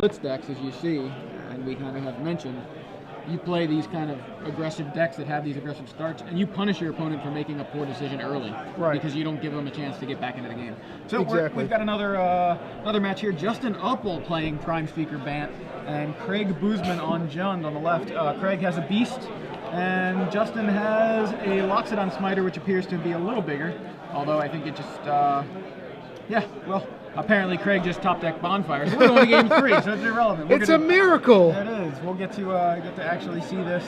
blitz decks, as you see, and we kind of have mentioned, you play these kind of aggressive decks that have these aggressive starts, and you punish your opponent for making a poor decision early, because you don't give them a chance to get back into the game. So we've got another match here. Justin Uppal playing Prime Speaker Bant, and Craig Boosman on Jund on the left. Craig has a Beast, and Justin has a Loxodon Smiter, which appears to be a little bigger, although I think it just, apparently Craig just top deck Bonfire, so we're going to game 3, so it's irrelevant. It's a miracle! It is. We'll get to actually see this,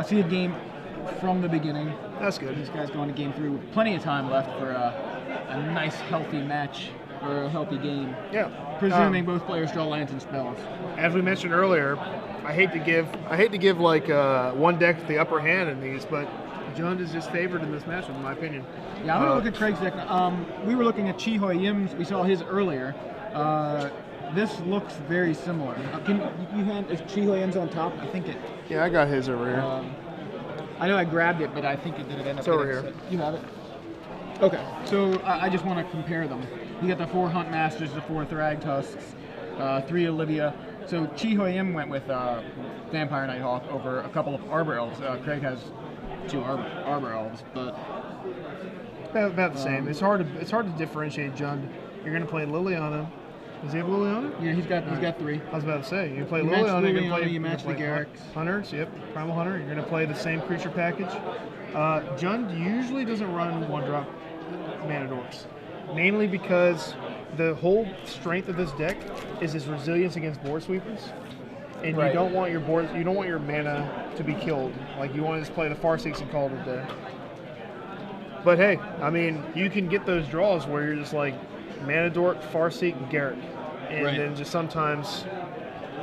see a game from the beginning. That's good. These guys going to game 3 with plenty of time left for a nice, healthy match, or a healthy game. Yeah. Presuming both players draw lands and spells. As we mentioned earlier, I hate to give like one deck the upper hand in these, but Jund is just favored in this matchup, in my opinion. Yeah, I'm going to look at Craig's deck. We were looking at Chi Hoi Yim's. We saw his earlier. This looks very similar. Can you hand, is Chi Hoi Yim's on top? I think it. Yeah, I got his over here. I know I grabbed it, but I think it didn't end up. It's over here. Set. You have it? Okay, so I just want to compare them. You got the 4 Hunt Masters, the 4 Thrag Tusks, 3 Olivia. So Chi Hoi Yim went with Vampire Nighthawk over a couple of Arbor Elves. Craig has 2 Arbor Elves, but about the same. It's hard to differentiate Jund. You're going to play Liliana. Does he have Liliana? Yeah, he's got 3. I was about to say, you play Liliana, you match the Garrix. Hunters, yep, Primal Hunter. You're going to play the same creature package. Jund usually doesn't run 1-drop mana dorks, mainly because the whole strength of this deck is its resilience against board sweepers, and you don't want your mana to be killed. Like, you want to just play the Farseeks and call it a day. But hey, I mean, you can get those draws where you're just like Mana Dork, Farseek, and Garrett, and then just sometimes,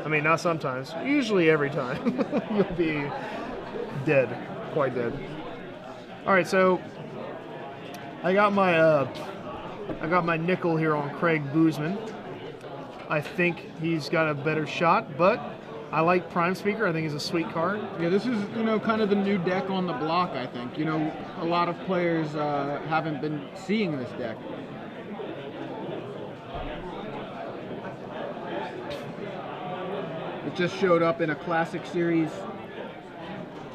I mean, not sometimes, usually every time, you'll be dead, quite dead. All right, so I got my nickel here on Craig Boosman. I think he's got a better shot, but I like Prime Speaker. I think he's a sweet card. Yeah, this is, kind of the new deck on the block, I think. A lot of players haven't been seeing this deck. It just showed up in a Classic Series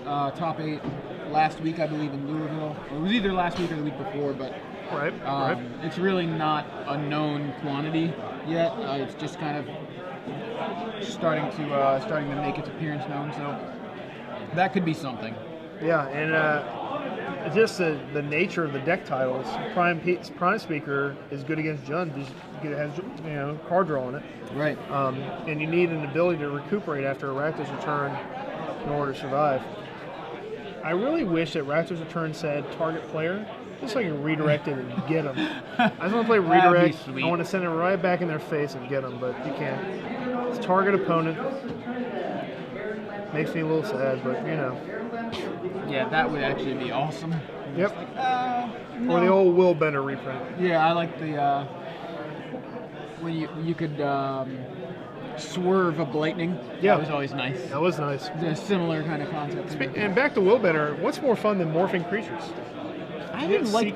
top 8 last week, I believe, in Louisville. It was either last week or the week before, but it's really not a known quantity yet. It's just kind of starting to make its appearance known, so that could be something. Yeah, and just the nature of the deck titles. Prime Speaker is good against Jund. It has card draw on it. Right. And you need an ability to recuperate after a Raptor's return in order to survive. I really wish that Raptor's return said target player, just so I can redirect it and get them. I just want to play redirect. I want to send it right back in their face and get them, but you can't. It's target opponent. Makes me a little sad, but Yeah, that would actually be awesome. Yep. Like, no. Or the old Will Bender reprint. Yeah, I like the when you could swerve a Blightning. Yeah, that was always nice. That was nice. It's a similar kind of concept. And back to Will Bender, what's more fun than morphing creatures? I didn't like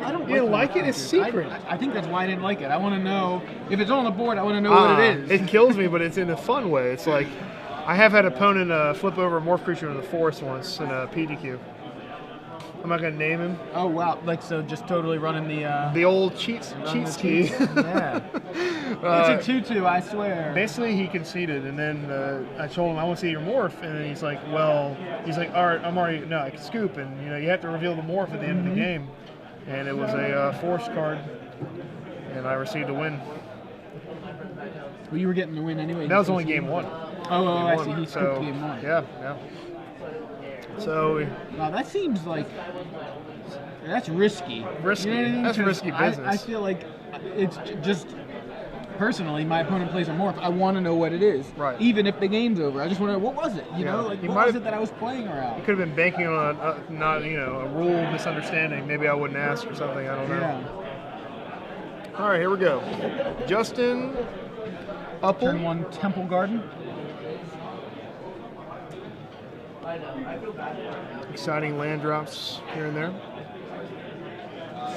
it. It's secret. I think that's why I didn't like it. I want to know if it's on the board. I want to know what it is. It kills me, but it's in a fun way. It's like I have had an opponent flip over a morph creature in the forest once in a PDQ. I'm not gonna name him. Oh wow! So just totally running the old cheat ski. Yeah. It's a 2/2, I swear. Basically, he conceded, and then I told him I want to see your morph, and then he's like, all right, I can scoop, and you have to reveal the morph at the end of the game, and it was a force card, and I received a win. Well, you were getting the win anyway. That was only game 1. Oh, I see. He scooped game 1. Yeah. So, wow, that seems like that's risky. Risky. You know what I mean? That's risky business. I feel like it's just personally, my opponent plays a morph. I want to know what it is, right? Even if the game's over, I just want to know what was it. What was it that I was playing around? You could have been banking on a rule misunderstanding. Maybe I wouldn't ask or something. I don't know. Yeah. All right, here we go. Justin Uppal. Turn 1 Temple Garden. Exciting land drops here and there.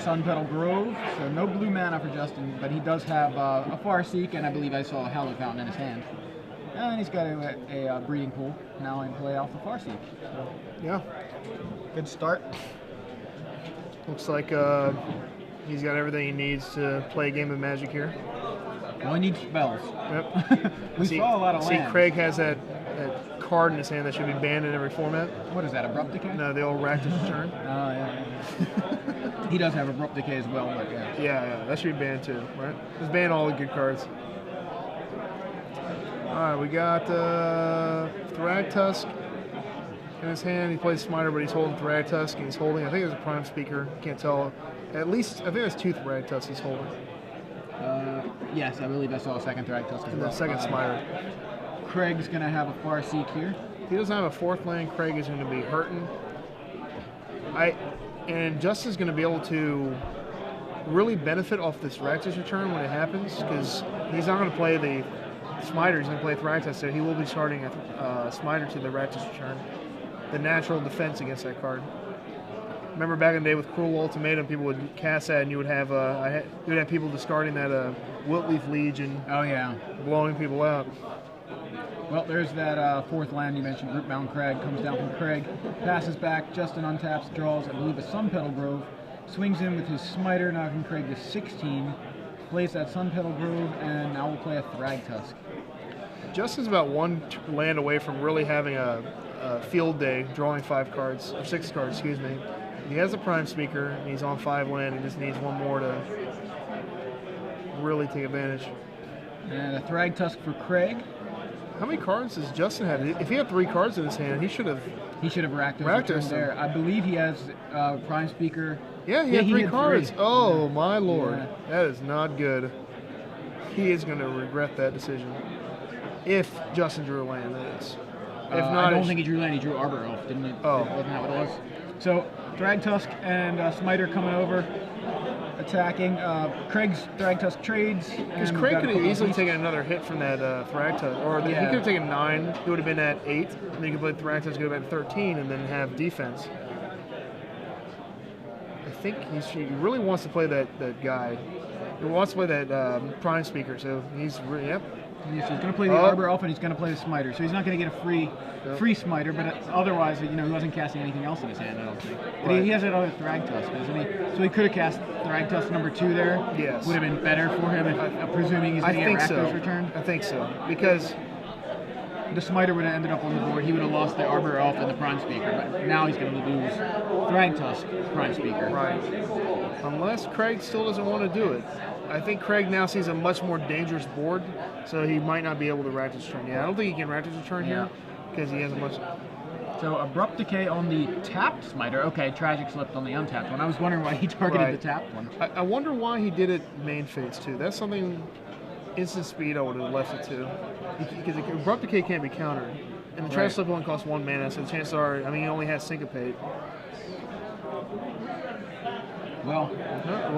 Sun Petal Grove, so no blue mana for Justin, but he does have a Farseek, and I believe I saw a Hallowed Fountain in his hand. And he's got a Breeding Pool now in play off the Farseek. So, yeah. Good start. Looks like he's got everything he needs to play a game of Magic here. Well, he needs spells. Yep. We saw a lot of lands. See, Craig has that card in his hand that should be banned in every format. What is that, Abrupt Decay? No, the old Rakdos Return. Oh, yeah. He does have Abrupt Decay as well, but yeah. Yeah, that should be banned too, right? Just ban all the good cards. Alright, we got Thragtusk in his hand. He plays Smiter, but he's holding Thragtusk, and he's holding, I think there's a Prime Speaker, can't tell. At least, I think there's 2 Thragtusks he's holding. Yes, I believe I saw a second Thragtusk as And well. the second Smiter. Craig's going to have a Farseek here. If he doesn't have a 4th land, Craig is going to be hurting. And Justin's going to be able to really benefit off this Rakdos Return when it happens, because he's not going to play the Smiter, he's going to play Thragtusk, so he will be starting a Smiter to the Rakdos Return. The natural defense against that card. Remember back in the day with Cruel Ultimatum, people would cast that, and you would have people discarding that Wiltleaf Legion. Oh yeah, blowing people out. Well, there's that 4th land you mentioned, Rootbound Crag, comes down from Craig, passes back, Justin untaps, draws, I believe, a Sun Petal Grove, swings in with his Smiter, knocking Craig to 16, plays that Sun Petal Grove, and now we'll play a Thragtusk. Justin's about 1 land away from really having a field day, drawing 5 cards, or 6 cards, excuse me. He has a Prime Speaker, and he's on 5 land, he just needs 1 more to really take advantage. And a Thragtusk for Craig. How many cards does Justin have? If he had 3 cards in his hand, he should have Rakdos there. I believe he has Prime Speaker. Yeah, he had 3 cards. 3. Oh, my lord. Yeah. That is not good. He is going to regret that decision. If Justin drew a land, that is. If not, I don't think he drew land. He drew Arbor Elf, didn't he? Oh. Wasn't that what it was? So, Thragtusk and Smiter coming over, attacking. Craig's Thragtusk trades. Because Craig could have easily taken another hit from that Thragtusk. Or he could have taken 9, he would have been at 8. And then he could play Thragtusk, go back to 13, and then have defense. I think he really wants to play that guy. He wants to play that Prime Speaker, so he's really, yep. Yes, he's going to play the Arbor Elf, and he's going to play the Smiter. So he's not going to get a free Smiter, but otherwise, he wasn't casting anything else in his hand, I don't think. But he has that other Thragtusk, doesn't he? So he could have cast Thragtusk number 2 there. Yes. Would have been better for him, presuming he's going to get Rakdos Return. I think so, because the Smiter would have ended up on the board. He would have lost the Arbor Elf and the Prime Speaker, but now he's going to lose Thragtusk, Prime Speaker. Right. Unless Craig still doesn't want to do it. I think Craig now sees a much more dangerous board, so he might not be able to Rakdos Return. Yeah, I don't think he can Rakdos Return here because he has a much. So Abrupt Decay on the tapped Smiter. Okay, Tragic slipped on the untapped one. I was wondering why he targeted the tapped one. I wonder why he did it main phase too. That's something instant speed I would have left it to. Because Abrupt Decay can't be countered. And the Tragic slip one costs 1 mana, so the chances are, he only has Syncopate. Well,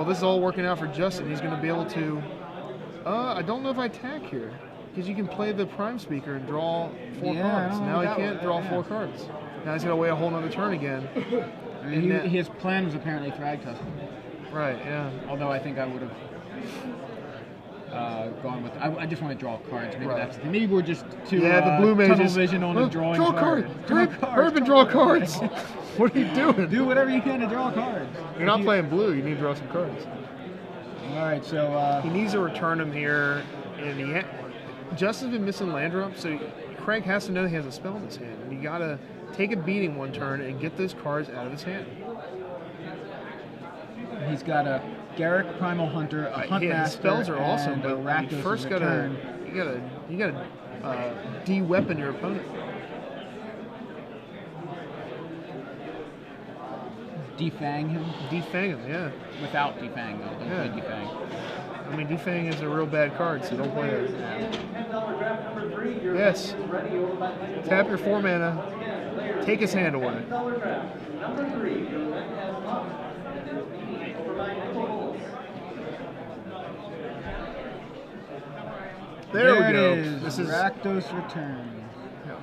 this is all working out for Justin. He's going to be able to. I don't know if I attack here because you can play the Prime Speaker and draw 4 cards. Now he can't draw 4 cards. Now he's got to wait a whole nother turn again. His plan was apparently Thragtusk. Right. Yeah. Although I think I would have gone with. I just want to draw cards. Maybe that's the thing. Maybe we're just too the blue tunnel mages. vision on the drawing Draw card. cards. Herb and draw cards. What are you doing? Do whatever you can to draw cards. You're not playing blue. You need to draw some cards. All right, so he needs to return him here, and Justin's been missing land drops, so Craig has to know he has a spell in his hand, and you gotta take a beating 1 turn and get those cards out of his hand. He's got a Garruk Primal Hunter, a Hunt Master, the spells are awesome, but Rakdos you first gotta de-weapon your opponent. Defang him? Defang him, yeah. Without Defang, though. Don't play Defang. Defang is a real bad card, so don't play it. Yes. Tap your 4 mana. Take his hand away. There we go. This is Rakdos Return.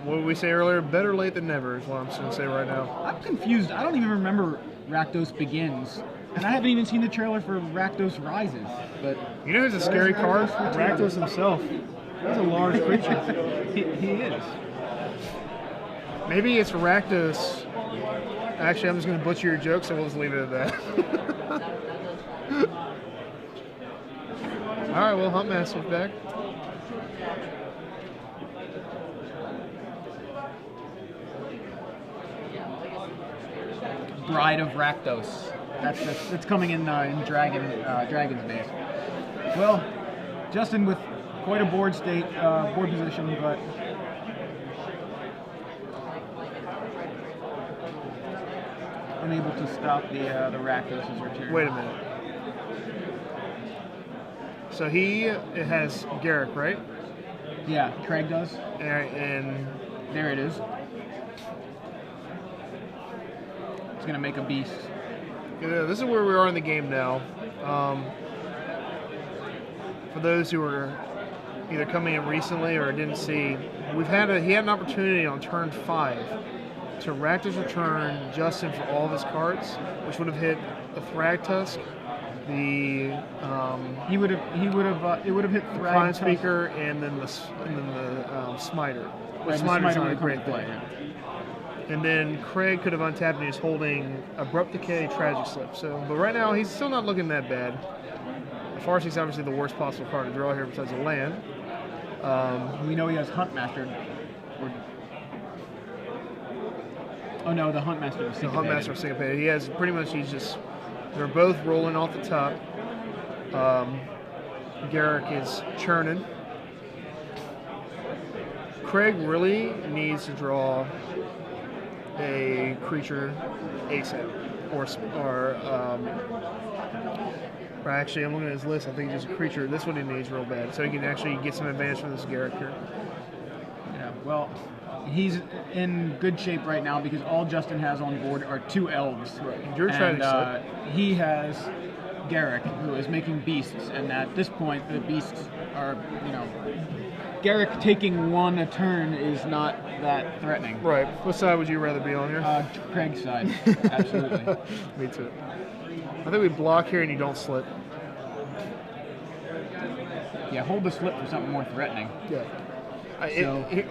What did we say earlier? Better late than never is what I'm going to say right now. I'm confused. I don't even remember Rakdos Begins. And I haven't even seen the trailer for Rakdos Rises. But You know who's a scary card? Rakdos himself. He's a large creature. he is. Maybe it's Rakdos. Actually, I'm just going to butcher your joke, so we'll just leave it at that. All right, well, Huntmaster's back. Bride of Rakdos. That's coming in Dragon's base. Well, Justin with quite a board position, but unable to stop the Rakdos' return. Wait a minute. So he has Garrick, right? Yeah, Craig does. And there it is. He's gonna make a beast. Yeah, this is where we are in the game now. For those who are either coming in recently or didn't see, he had an opportunity on turn 5 to Rakdos return Justin for all of his cards, which would have hit the Thragtusk, it would have hit Thragtusk, Prime Speaker, and then the Smiter. Right, Smiter's not a great great play. And then Craig could have untapped and he's holding Abrupt Decay, Tragic Slip. So, but right now he's still not looking that bad. Farseek's obviously the worst possible card to draw here besides a land. We know he has Huntmaster. Oh no, the Huntmaster was syncopated. The Huntmaster was syncopated. He has pretty much, they're both rolling off the top. Garrick is churning. Craig really needs to draw a creature ASAP, or actually, I'm looking at his list. I think he's just a creature. This one he needs real bad, so he can actually get some advantage from this Garrick here. Yeah, well, he's in good shape right now because all Justin has on board are 2 elves. Right. You're trying to he has Garrick, who is making beasts, and at this point, the beasts are, Garrick taking 1 a turn is not that threatening. Right. What side would you rather be on here? Craig's side, absolutely. Me too. I think we block here and you don't slip. Yeah, hold the slip for something more threatening. Yeah.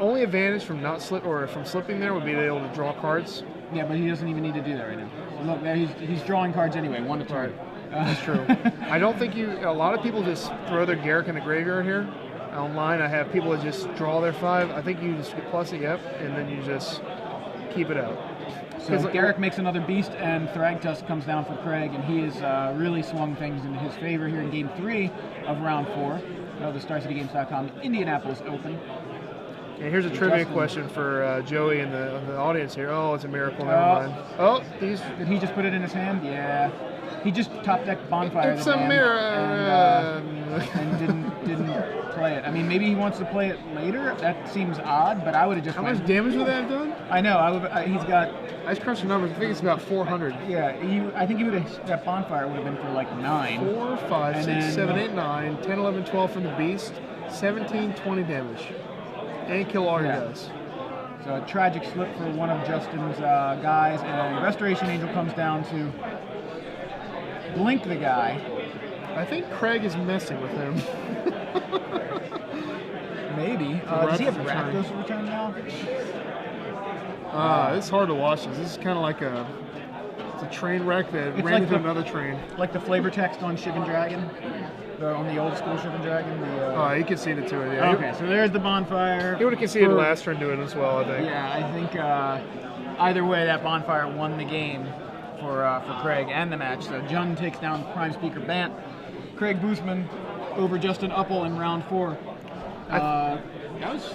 Only advantage from not slip or from slipping there would be able to draw cards. Yeah, but he doesn't even need to do that right now. So look, there he's drawing cards anyway, 1 a turn. That's true. I don't think a lot of people just throw their Garrick in the graveyard here. Online, I have people that just draw their 5. I think you just plus it up, and then you just keep it out. So Garrick makes another beast, and Thragtusk comes down for Craig, and he has really swung things in his favor here in Game 3 of Round 4 of the StarCityGames.com Indianapolis Open. And here's a trivia question for Joey and the audience here. Oh, it's a miracle. Never mind. Oh, did he just put it in his hand? Yeah. He just top decked Bonfire. It's a miracle. And didn't play it. I mean, maybe he wants to play it later. That seems odd, but I would have just. How much damage would that have done? I know. He's got. I just crunched the numbers. I think it's about 400. Yeah, I think he would have. That Bonfire would have been for like 9. 4, 5, 6, 7, 8, 9, 10, 11, 12 from the beast. 17, 20 damage. And kill all your guys. So a tragic slip for one of Justin's guys, and Restoration Angel comes down to blink the guy. I think Craig is messing with him. Maybe. Does he have Rakdos to return now? It's hard to watch this. This is kind of like a train wreck that ran into another train. Like the flavor text on Shivan Dragon? On the old school Shivan Dragon? He conceded to it, yeah. Okay, so there's the Bonfire. He would have conceded last turn to it as well, I think. Yeah, I think either way, that Bonfire won the game for Craig and the match. So Jun takes down Prime Speaker Bant. Craig Boosman over Justin Uppal in round 4. That was